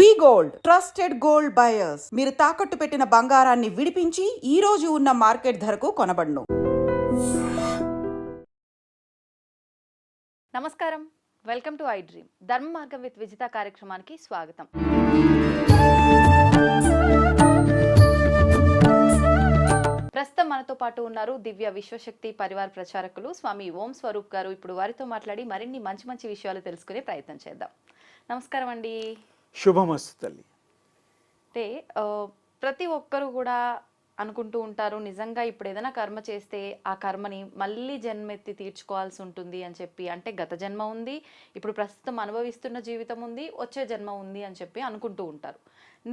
వి gold trusted gold buyers. మీరు తాకట్టు పెట్టిన బంగారాన్ని విడిపించి ఈ రోజు ఉన్న మార్కెట్ ధరకు కొనబడును. నమస్కారం, వెల్కమ్ టు ఐ డ్రీమ్. ధర్మ మార్గం విత్ విజిత కార్యక్రమానికి స్వాగతం. ప్రస్తుతం మనతో పాటు ఉన్నారు దివ్య విశ్వశక్తి పరివార్ ప్రచారకులు స్వామి ఓం స్వరూప్ గారు. ఇప్పుడు వారితో మాట్లాడి మరిన్ని మంచి మంచి విషయాలు తెలుసుకునే ప్రయత్నం చేద్దాం. నమస్కారం అండి. శుభమస్తు తల్లి. అంటే ప్రతి ఒక్కరు కూడా అనుకుంటూ ఉంటారు, నిజంగా ఇప్పుడు ఏదైనా కర్మ చేస్తే ఆ కర్మని మళ్ళీ జన్మెత్తి తీర్చుకోవాల్సి ఉంటుంది అని చెప్పి. అంటే గత జన్మ ఉంది, ఇప్పుడు ప్రస్తుతం అనుభవిస్తున్న జీవితం ఉంది, వచ్చే జన్మ ఉంది అని చెప్పి అనుకుంటూ ఉంటారు.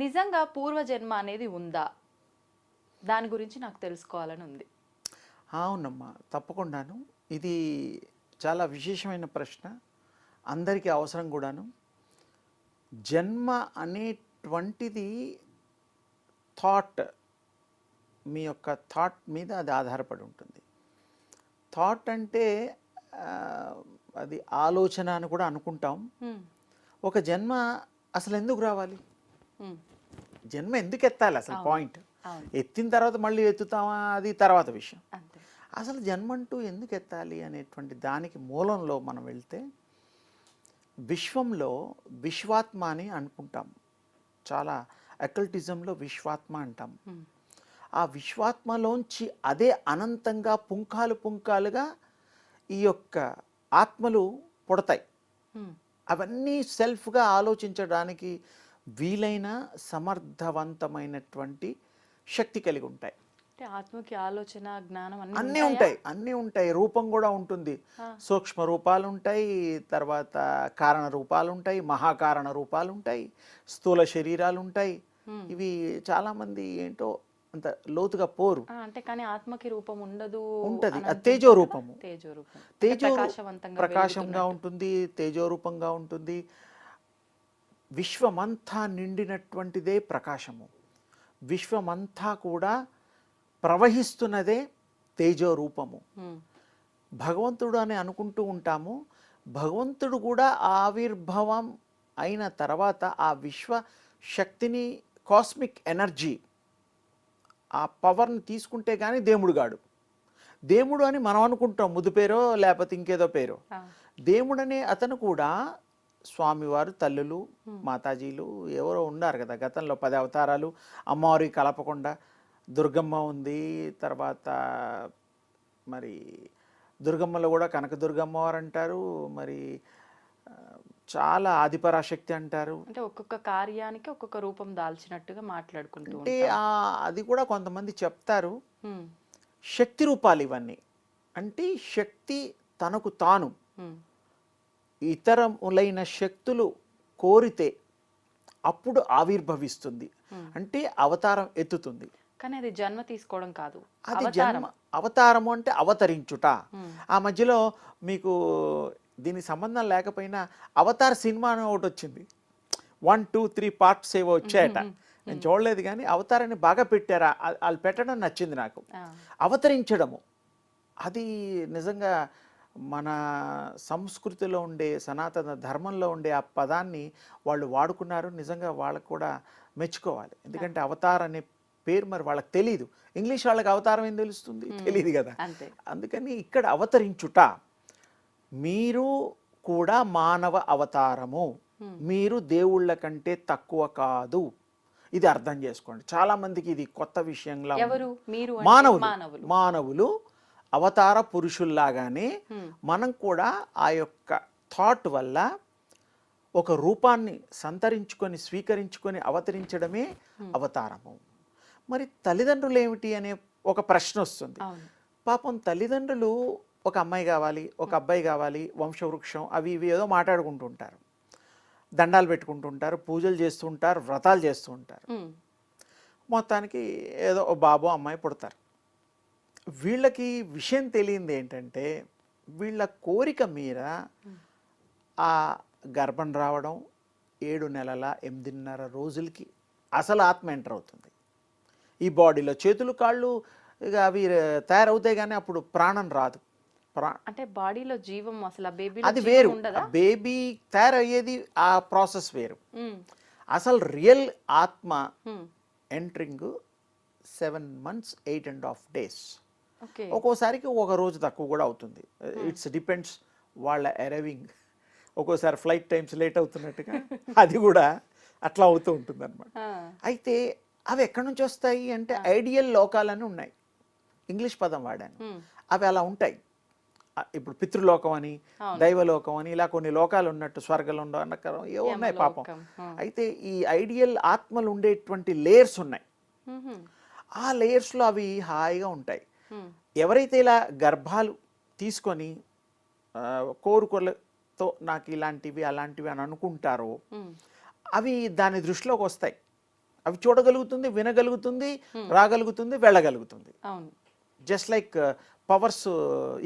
నిజంగా పూర్వజన్మ అనేది ఉందా? దాని గురించి నాకు తెలుసుకోవాలని ఉంది. అవునమ్మా, తప్పకుండాను. ఇది చాలా విశేషమైన ప్రశ్న, అందరికీ అవసరం కూడాను. జన్మ అనేటువంటిది థాట్, మీ యొక్క థాట్ మీద అది ఆధారపడి ఉంటుంది. థాట్ అంటే అది ఆలోచన అని కూడా అనుకుంటాం. ఒక జన్మ అసలు ఎందుకు రావాలి, జన్మ ఎందుకు ఎత్తాలి అసలు పాయింట్. ఎత్తిన తర్వాత మళ్ళీ ఎత్తుతామా అది తర్వాత విషయం. అసలు జన్మ అంటూ ఎందుకు ఎత్తాలి అనేటువంటి దానికి మూలంలో మనం వెళ్తే, విశ్వంలో విశ్వాత్మ అని అనుకుంటాం. చాలా అకల్టిజంలో విశ్వాత్మ అంటాం. ఆ విశ్వాత్మలోంచి అదే అనంతంగా పుంఖాలు పుంఖాలుగా ఈ యొక్క ఆత్మలు పుడతాయి. అవన్నీ సెల్ఫ్గా ఆలోచించడానికి వీలైన సమర్థవంతమైనటువంటి శక్తి కలిగి ఉంటాయి. ఆత్మకి ఆలోచన, జ్ఞానం అన్నీ ఉంటాయి. రూపం కూడా ఉంటుంది. సూక్ష్మ రూపాలు ఉంటాయి, తర్వాత కారణ రూపాలు ఉంటాయి, మహాకారణ రూపాలు ఉంటాయి, స్థూల శరీరాలు ఉంటాయి. ఇవి చాలా మంది ఏంటో అంత లోతుగా పోరు. అంటే కానీ ఆత్మకి రూపం ఉండదు, ఉంటది. తేజో రూపము, తేజో ప్రకాశంగా ఉంటుంది, తేజో రూపంగా ఉంటుంది. విశ్వమంతా నిండినటువంటిదే ప్రకాశము. విశ్వమంతా కూడా ప్రవహిస్తున్నదే తేజో రూపము. భగవంతుడు అని అనుకుంటూ ఉంటాము. భగవంతుడు కూడా ఆవిర్భవం అయిన తర్వాత ఆ విశ్వ శక్తిని, కాస్మిక్ ఎనర్జీ, ఆ పవర్ని తీసుకుంటే కానీ దేవుడు గాడు. దేవుడు అని మనం అనుకుంటాం, ముద్దు పేరో లేకపోతే ఇంకేదో పేరో. దేవుడనే అతను కూడా స్వామివారు, తల్లులు, మాతాజీలు ఎవరో ఉన్నారు కదా గతంలో. 10 అవతారాలు, అమ్మవారి కలపకుండా దుర్గమ్మ ఉంది. తర్వాత మరి దుర్గమ్మలో కూడా కనకదుర్గమ్మవారు అంటారు, మరి చాలా ఆదిపరాశక్తి అంటారు. అంటే ఒక్కొక్క కార్యానికి ఒక్కొక్క రూపం దాల్చినట్టుగా మాట్లాడుకుంటూ అంటే అది కూడా కొంతమంది చెప్తారు. శక్తి రూపాలు ఇవన్నీ. అంటే శక్తి తనకు తాను ఇతరములైన శక్తులు కోరితే అప్పుడు ఆవిర్భవిస్తుంది, అంటే అవతారం ఎత్తుతుంది. కానీ అది జన్మ తీసుకోవడం కాదు, అది జన్మ. అవతారము అంటే అవతరించుట. ఆ మధ్యలో మీకు దీనికి సంబంధం లేకపోయినా అవతార్ సినిమా అని ఒకటి వచ్చింది. 1, 2, 3 పార్ట్స్ ఏవో వచ్చాయట. నేను చూడలేదు, కానీ అవతారాన్ని బాగా పెట్టారా, వాళ్ళు పెట్టడం నచ్చింది నాకు. అవతరించడము అది నిజంగా మన సంస్కృతిలో ఉండే, సనాతన ధర్మంలో ఉండే ఆ పదాన్ని వాళ్ళు వాడుకున్నారు. నిజంగా వాళ్ళకు కూడా మెచ్చుకోవాలి. ఎందుకంటే అవతార్ అనే పేరు మరి వాళ్ళకి తెలియదు. ఇంగ్లీష్ వాళ్ళకి అవతారం ఏం తెలుస్తుంది, తెలియదు కదా. అందుకని ఇక్కడ అవతరించుట. మీరు కూడా మానవ అవతారము, మీరు దేవుళ్ళ కంటే తక్కువ కాదు. ఇది అర్థం చేసుకోండి. చాలా మందికి ఇది కొత్త విషయంలా. మానవులు అవతార పురుషుల్లాగానే మనం కూడా ఆ యొక్క థాట్ వల్ల ఒక రూపాన్ని సంతరించుకొని, స్వీకరించుకొని అవతరించడమే అవతారము. మరి తల్లిదండ్రులు ఏమిటి అనే ఒక ప్రశ్న వస్తుంది. పాపం తల్లిదండ్రులు ఒక అమ్మాయి కావాలి, ఒక అబ్బాయి కావాలి, వంశవృక్షం అవి ఇవి ఏదో మాట్లాడుకుంటుంటారు, దండాలు పెట్టుకుంటుంటారు, పూజలు చేస్తుంటారు, వ్రతాలు చేస్తూ ఉంటారు. మొత్తానికి ఏదో ఓ బాబు అమ్మాయి పుడతారు. వీళ్ళకి విషయం తెలియంది ఏంటంటే, వీళ్ళ కోరిక మీద ఆ గర్భం రావడం, 7 నెలల 8.5 రోజులకి అసలు ఆత్మ ఎంటర్ అవుతుంది. ఈ బాడీలో చేతులు కాళ్ళు ఇక అవి తయారవుతాయి, కానీ అప్పుడు ప్రాణం రాదు. అంటే బాడీలో జీవం అసలు అది వేరు. బేబీ తయారయ్యేది ఆ ప్రాసెస్ వేరు. అసలు రియల్ ఆత్మ హ్మ్. Entering 7 months 8.5 days. ఓకే. ఒక్కోసారికి ఒక రోజు తక్కువ కూడా అవుతుంది. ఇట్స్ డిపెండ్స్ వాళ్ళ అరైవింగ్. ఒక్కోసారి ఫ్లైట్ టైమ్స్ లేట్ అవుతున్నట్టుగా అది కూడా అట్లా అవుతూ ఉంటుంది అనమాట. ఆ! అయితే అవి ఎక్కడి నుంచి వస్తాయి అంటే ఐడియల్ లోకాలని ఉన్నాయి. ఇంగ్లీష్ పదం వాడాను. హ్మ్. అవి అలా ఉంటాయి. ఇప్పుడు పితృలోకం అని, అవును. దైవలోకం అని, ఇలా కొన్ని లోకాలు ఉన్నట్టు స్వర్గలోకం అన్నకరం ఏవో ఉన్నాయి పాపం. యమలోకం. హ్మ్. అయితే ఈ ఐడియల్ ఆత్మలు ఉండేటువంటి లేయర్స్ ఉన్నాయి. హుహు. ఆ లేయర్స్లో అవి హాయిగా ఉంటాయి. హ్మ్. ఎవరైతే ఇలా గర్భాలు తీసుకొని కోరికలతో నాకు ఇలాంటివి అలాంటివి అని అనుకుంటారో హ్మ్. అవి దాని దృష్టిలోకి వస్తాయి. అవి చూడగలుగుతుంది, వినగలుగుతుంది, రాగలుగుతుంది, వెళ్ళగలుగుతుంది. అవును. Just like powers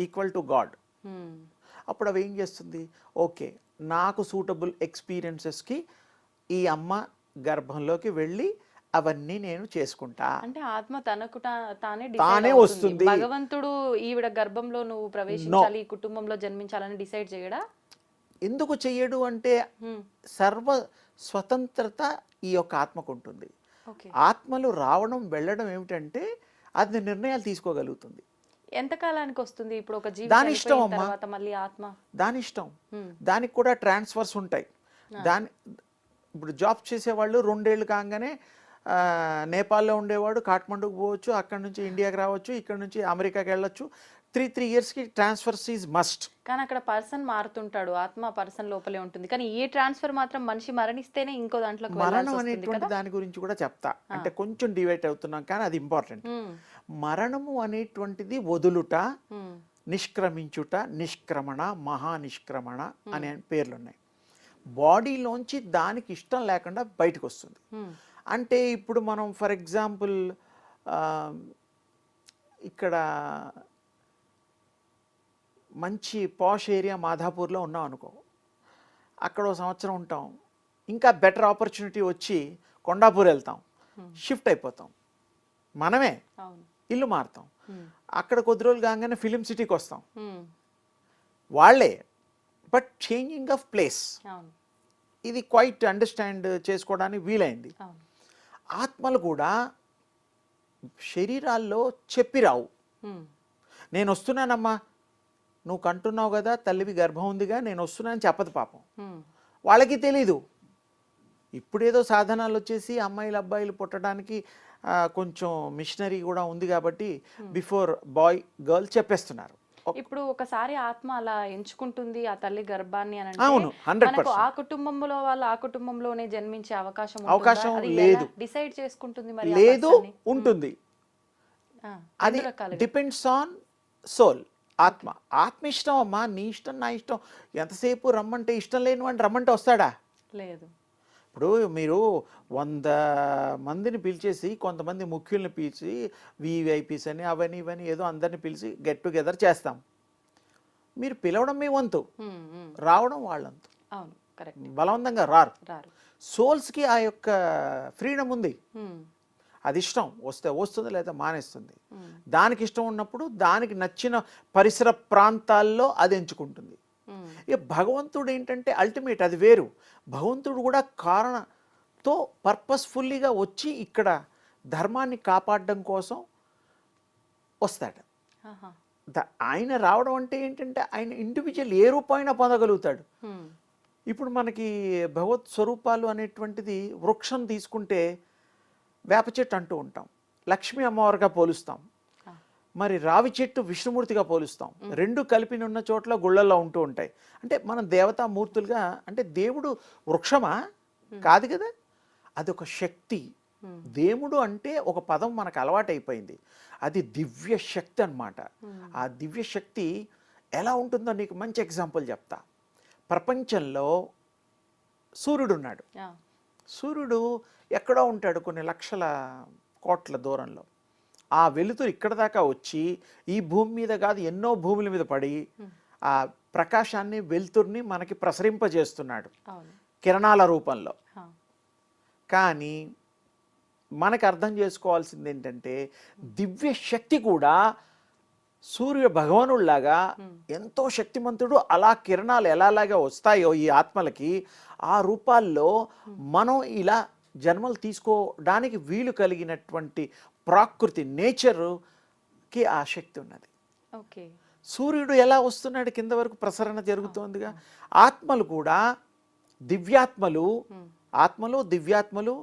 equal to God. హ్మ్. అప్పుడు అవి ఏం చేస్తుంది, ఓకే నాకు సూటబుల్ ఎక్స్పీరియన్సెస్కి ఈ అమ్మ గర్భంలోకి వెళ్ళి అవన్నీ నేను చేసుకుంటా. అంటే ఆత్మ తనకు తానే తానే డిసైడ్ వస్తుంది. భగవంతుడు ఈవిడ గర్భంలో నువ్వు ప్రవేశించాలి, ఈ కుటుంబంలో జన్మించాలని డిసైడ్ చేయడా? ఎందుకు చెయ్యడు అంటే హ్మ్. సర్వ స్వతంత్రత ఈ యొక్క ఆత్మకు ఉంటుంది. ఓకే. ఆత్మలు రావడం వెళ్ళడం ఏమిటంటే అది నిర్ణయాలు తీసుకోగలుగుతుంది. ఎంత కాలానికి వస్తుంది ఇప్పుడు ఒక జీవి దాని ఇష్టం చనిపోయిన అమ్మా. తర్వాత మళ్ళీ ఆత్మ? దాని ఇష్టం. హ్మ్. దానికి కూడా ట్రాన్స్ఫర్స్ ఉంటాయి. దాని ఇప్పుడు జాబ్ చేసేవాళ్ళు 2 ఏళ్ళు కాగానే నేపాల్లో ఉండేవాడు కాఠ్మండూకి పోవచ్చు, అక్కడ నుంచి ఇండియాకి రావచ్చు, ఇక్కడ నుంచి అమెరికాకి వెళ్ళొచ్చు. 3 yearsకి ట్రాన్స్ఫర్స్ ఈజ్ మస్ట్. కానీ అక్కడ పర్సన్ మారుతుంటాడు, ఆత్మ పర్సన్ లోపలే ఉంటుంది. కానీ ఈ ట్రాన్స్ఫర్ మాత్రం మనిషి మరణిస్తేనే ఇంకో దాంట్లోకి వెళ్ళాల్సి మరణం వస్తుంది అనేటువంటి కదా? దాని గురించి కూడా చెప్తా. అంటే కొంచెం డివైట్ అవుతున్నాం కానీ అది ఇంపార్టెంట్. హ్మ్. మరణము అనేటువంటిది వదులుట, హ్మ్. నిష్క్రమించుట, నిష్క్రమణ, మహానిష్క్రమణ అనే పేర్లు ఉన్నాయి. బాడీలోంచి దానికి ఇష్టం లేకుండా బయటకు వస్తుంది. హ్మ్. అంటే ఇప్పుడు మనం ఫర్ ఎగ్జాంపుల్ ఇక్కడ మంచి పాష్ ఏరియా మాధాపూర్లో ఉన్నాం అనుకో, అక్కడ ఓ సంవత్సరం ఉంటాం, ఇంకా బెటర్ ఆపర్చునిటీ వచ్చి కొండాపూర్ వెళ్తాం, షిఫ్ట్ అయిపోతాం, మనమే అవును. ఇల్లు మారుతాం. హ్మ్. అక్కడ కొద్ది రోజులు కాగానే ఫిలిం సిటీకి వస్తాం, హ్మ్. వాళ్ళే, బట్ చేంజింగ్ ఆఫ్ ప్లేస్. అవును. ఇది క్వైట్ అండర్స్టాండ్ చేసుకోవడానికి వీలైంది. అవును. ఆత్మలు కూడా శరీరాల్లో చెప్పి రావు. హ్మ్. నేను వస్తున్నానమ్మా, నువ్వు కంటున్నావు కదా, తల్లివి గర్భం ఉందిగా, నేను వస్తున్నానని చెప్పదు పాపం. హ్మ్. వాళ్ళకి తెలీదు. ఇప్పుడేదో సాధనాలు వచ్చేసి అమ్మాయిలు అబ్బాయిలు పుట్టడానికి కొంచెం మిషనరీ కూడా ఉంది కాబట్టి బిఫోర్ బాయ్ గర్ల్ చెప్పేస్తున్నారు. ఇప్పుడు ఒకసారి ఆత్మ అలా ఎంచుకుంటుంది ఆ తల్లి గర్భాన్ని అని అవును, అంటే 100%. మనకు ఆ కుటుంబంలో వాళ్ళు ఆ కుటుంబంలోనే జన్మించే అవకాశం అవకాశం ఉంటుందా? అది లేదు. డిసైడ్ చేసుకుంటుంది మరి ఆ లేదు, person ని? ఉంటుంది. ఆ, అది రెండు రకాలుగా. డిపెండ్స్ ఆన్ సోల్, ఆత్మ. ఆత్మ ఇష్టం అమ్మా, నీ ఇష్టం నా ఇష్టం. ఎంతసేపు రమ్మంటే ఇష్టం లేని వాడిని రమ్మంటే వస్తాడా? లేదు. ఇప్పుడు మీరు 100 మందిని పిలిచేసి కొంతమంది ముఖ్యుల్ని పిలిచి విఐపీస్ అని అవని ఇవని ఏదో అందరిని పిలిచి గెట్ టుగెదర్ చేస్తాం. మీరు పిలవడం మీ వంతు, హ్మ్. హ్మ్. రావడం వాళ్ళంతు. అవును, కరెక్ట్. బలవంతంగా రారు. రారు. సోల్స్కి ఆ యొక్క ఫ్రీడమ్ ఉంది. హ్మ్. అది ఇష్టం, వస్తే వస్తుంది లేదా మానేస్తుంది. హ్మ్. దానికి ఇష్టం ఉన్నప్పుడు దానికి నచ్చిన పరిసర ప్రాంతాల్లో అది ఎంచుకుంటుంది. హ్మ్. ఇక భగవంతుడు ఏంటంటే అల్టిమేట్, అది వేరు. భగవంతుడు కూడా కారణంతో పర్పస్ఫుల్లీగా వచ్చి ఇక్కడ ధర్మాన్ని కాపాడడం కోసం వస్తాడు. ఆహా. ఆయన రావడం అంటే ఏంటంటే ఆయన ఇండివిజువల్ ఏ రూపమైనా పొందగలుగుతాడు. హ్మ్. ఇప్పుడు మనకి భగవత్ స్వరూపాలు అనేటువంటిది వృక్షం తీసుకుంటే వేప చెట్టు అంటూ ఉంటాం, లక్ష్మీ అమ్మవారిగా పోలుస్తాం. ఆ. మరి రావి చెట్టు విష్ణుమూర్తిగా పోలుస్తాం. రెండు కలిపి ఉన్న చోట్ల గుళ్ళల్లో ఉంటూ ఉంటాయి. అంటే మనం దేవతామూర్తులుగా, అంటే దేవుడు వృక్షమా కాదు కదా, అదొక శక్తి. దేవుడు అంటే ఒక పదం మనకు అలవాటైపోయింది, అది దివ్య శక్తి అన్నమాట. ఆ దివ్య శక్తి ఎలా ఉంటుందో నీకు మంచి ఎగ్జాంపుల్ చెప్తా. ప్రపంచంలో సూర్యుడు ఉన్నాడు. ఆ. సూర్యుడు ఎక్కడో ఉంటాడు కొన్ని లక్షల కోట్ల దూరంలో. ఆ వెలుతురు ఇక్కడ దాకా వచ్చి ఈ భూమి మీద కాదు ఎన్నో భూముల మీద పడి ఆ ప్రకాశాన్ని వెలుతుర్ని మనకి ప్రసరింపజేస్తున్నాడు అవును. కిరణాల రూపంలో. ఆ. కానీ మనకు అర్థం చేసుకోవాల్సింది ఏంటంటే దివ్య శక్తి కూడా సూర్య భగవానుడిలాగా ఎంతో శక్తిమంతుడు. అలా కిరణాలు ఎలాగా వస్తాయో ఈ ఆత్మలకి, ఆ రూపాల్లో మనం ఇలా జన్మలు తీసుకోవడానికి వీలు కలిగినటువంటి ప్రకృతి నేచర్కి ఆ శక్తి ఉన్నది. ఓకే. సూర్యుడు ఎలా వస్తున్నాడు కింద వరకు ప్రసరణ జరుగుతోందిగా. ఆత్మలు కూడా దివ్యాత్మలు, ఆత్మలు దివ్యాత్మలు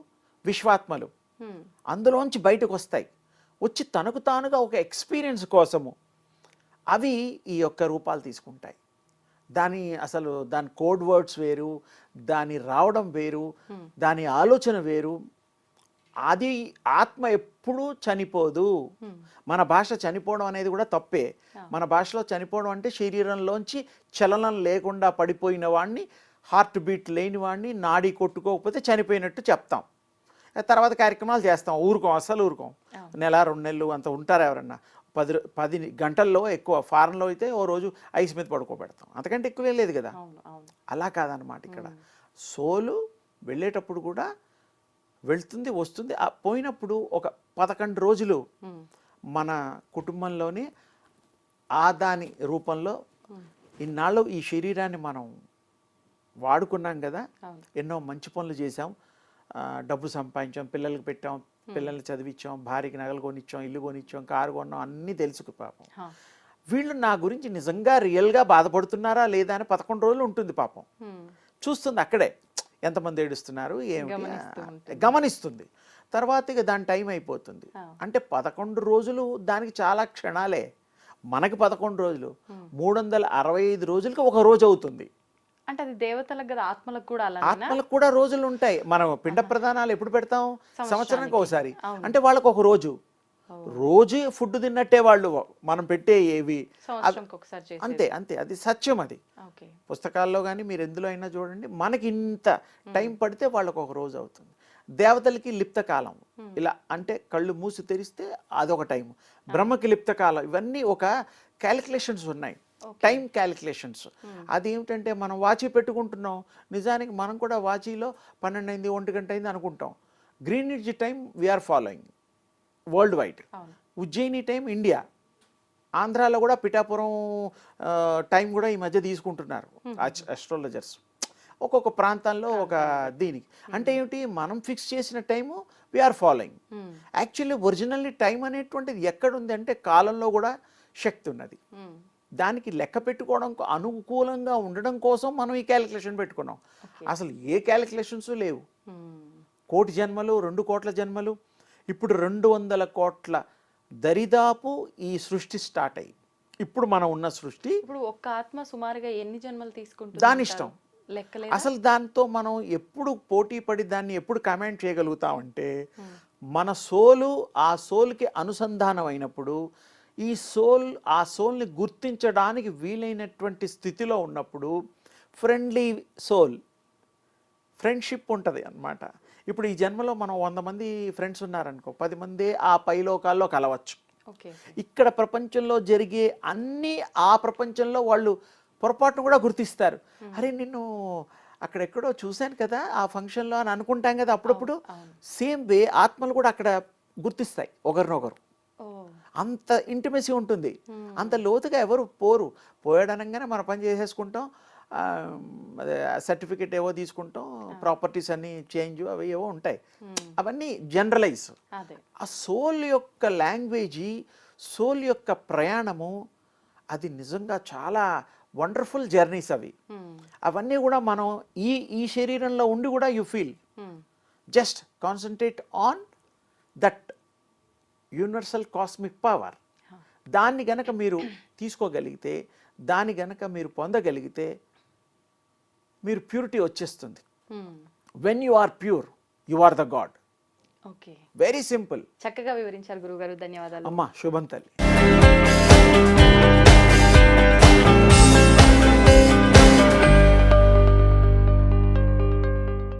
విశ్వాత్మలు అందులోంచి బయటకు వస్తాయి. వచ్చి తనకు తానుగా ఒక ఎక్స్పీరియన్స్ కోసము అవి ఈ యొక్క రూపాలు తీసుకుంటాయి. దాని కోడ్ వర్డ్స్ వేరు, దాని రావడం వేరు, దాని ఆలోచన వేరు. అది ఆత్మ ఎప్పుడూ చనిపోదు. మన భాష చనిపోవడం అనేది కూడా తప్పే. మన భాషలో చనిపోవడం అంటే శరీరంలోంచి చలనం లేకుండా పడిపోయిన వాడిని, హార్ట్ బీట్ లేని వాడిని, నాడీ కొట్టుకోకపోతే చనిపోయినట్టు చెప్తాం. తర్వాత కార్యక్రమాలు చేస్తాం, ఊరుకోం, అసలు ఊరుకోం. నెల 2 నెలలు అంత ఉంటారు ఎవరన్నా. 10 గంటల్లో ఎక్కువ. ఫారెన్లో అయితే ఓ రోజు ఐస్ మీద పడుకోబెడతాం, అంతకంటే ఎక్కువే లేదు కదా. అలా కాదనమాట ఇక్కడ. సోలు వెళ్ళేటప్పుడు కూడా వెళ్తుంది వస్తుంది. పోయినప్పుడు ఒక 11 రోజులు మన కుటుంబంలోనే దాని రూపంలో ఇన్నాళ్ళు ఈ శరీరాన్ని మనం వాడుకున్నాం కదా, ఎన్నో మంచి పనులు చేసాం, డబ్బు సంపాదించాం, పిల్లలకి పెట్టాం, పిల్లల్ని చదివించాం, భార్యకి నగలు కొనిచ్చాం, ఇల్లు కొనిచ్చాం, కారు కొన్నాం, అన్నీ తెలుసుకు పాపం. వీళ్ళు నా గురించి నిజంగా రియల్గా బాధపడుతున్నారా లేదా అని 11 రోజులు ఉంటుంది పాపం. చూస్తుంది అక్కడే ఎంతమంది ఏడుస్తున్నారు ఏమిటి గమనిస్తుంది. తర్వాత ఇక దాని టైం అయిపోతుంది. అంటే 11 రోజులు దానికి చాలా క్షణాలే. మనకి 11 రోజులు 365 రోజులకి ఒక రోజు అవుతుంది. అంటే అది దేవతలకు కదా, ఆత్మలకు కూడా అలా. ఆత్మలకు కూడా రోజులు ఉంటాయి. మనం పిండ ప్రదానాలు ఎప్పుడు పెడతాం? సంవత్సరానికి ఒకసారి. అంటే వాళ్ళకు ఒక రోజు, రోజు ఫుడ్ తిన్నట్టే వాళ్ళు మనం పెట్టే ఏవి అంతే అంతే. అది సత్యం. అది పుస్తకాల్లో కానీ మీరు ఎందులో అయినా చూడండి. మనకి ఇంత టైం పడితే వాళ్ళకు ఒక రోజు అవుతుంది. దేవతలకి లిప్త కాలం ఇలా, అంటే కళ్ళు మూసి తెరిస్తే అదొక టైం. బ్రహ్మకి లిప్త కాలం. ఇవన్నీ ఒక క్యాలిక్యులేషన్స్ ఉన్నాయి, టైం క్యాలిక్యులేషన్స్. అదేమిటంటే మనం వాచీ పెట్టుకుంటున్నాం, నిజానికి మనం కూడా వాచీలో 12 అయింది 1 గంట అయింది అనుకుంటాం. Greenwich time we are following worldwide. Ujjayini time India, ఆంధ్రాలో కూడా పిఠాపురం టైం కూడా ఈ మధ్య తీసుకుంటున్నారు అస్ట్రాలజర్స్. ఒక్కొక్క ప్రాంతాల్లో ఒక దీనికి. అంటే ఏమిటి, మనం ఫిక్స్ చేసిన time we are following. Actually originally time అనేటువంటిది ఎక్కడుంది అంటే కాలంలో కూడా శక్తి ఉన్నది. దానికి లెక్క పెట్టుకోవడం అనుకూలంగా ఉండడం కోసం మనం ఈ క్యాలిక్యులేషన్ పెట్టుకున్నాం. అసలు ఏ క్యాలిక్యులేషన్స్ లేవు. 1 కోటి జన్మలు, 2 కోట్ల జన్మలు, ఇప్పుడు 200 కోట్ల దరిదాపు ఈ సృష్టి స్టార్ట్ అయ్యి, ఇప్పుడు మనం ఉన్న సృష్టి. ఇప్పుడు ఒక్క ఆత్మ సుమారుగా ఎన్ని జన్మలు తీసుకుంటుంది? దాని ఇష్టం. అసలు దాంతో మనం ఎప్పుడు పోటీ పడి దాన్ని ఎప్పుడు కమెంట్ చేయగలుగుతామంటే, మన సోలు ఆ సోల్కి అనుసంధానం అయినప్పుడు, ఈ సోల్ ఆ సోల్ని గుర్తించడానికి వీలైనటువంటి స్థితిలో ఉన్నప్పుడు, ఫ్రెండ్లీ సోల్ ఫ్రెండ్షిప్ ఉంటుంది అన్నమాట. ఇప్పుడు ఈ జన్మలో మనం 100 మంది ఫ్రెండ్స్ ఉన్నారనుకో, 10 మంది ఆ పైలోకాల్లో కలవచ్చు. ఇక్కడ ప్రపంచంలో జరిగే అన్నీ ఆ ప్రపంచంలో వాళ్ళు పొరపాటును కూడా గుర్తిస్తారు. అరే నిన్ను అక్కడెక్కడో చూశాను కదా ఆ ఫంక్షన్లో అని అనుకుంటాం కదా అప్పుడప్పుడు. సేమ్ వే ఆత్మలు కూడా అక్కడ గుర్తిస్తాయి ఒకరినొకరు. అంత ఇంటిమెసీ ఉంటుంది. అంత లోతుగా ఎవరు పోరు. పోయాడనగానే మన పని చేసేసుకుంటాం, అదే సర్టిఫికెట్ ఏవో తీసుకుంటాం, ప్రాపర్టీస్ అన్నీ చేంజ్ అవి ఏవో ఉంటాయి. అవన్నీ జనరలైజ్. ఆ సోల్ యొక్క లాంగ్వేజీ, సోల్ యొక్క ప్రయాణము, అది నిజంగా చాలా వండర్ఫుల్ జర్నీస్ అవి. అవన్నీ కూడా మనం ఈ శరీరంలో ఉండి కూడా you feel. Just concentrate on that universal cosmic power. దాన్ని గనక మీరు తీసుకోగలిగితే, దాన్ని గనక మీరు పొందగలిగితే మీరు ప్యూరిటీ వచ్చేస్తుంది. When you are pure you are the god. Very simple. చక్కగా వివరించారు గురుగారు, ధన్యవాదాలు. అమ్మా శుభం తల్లి.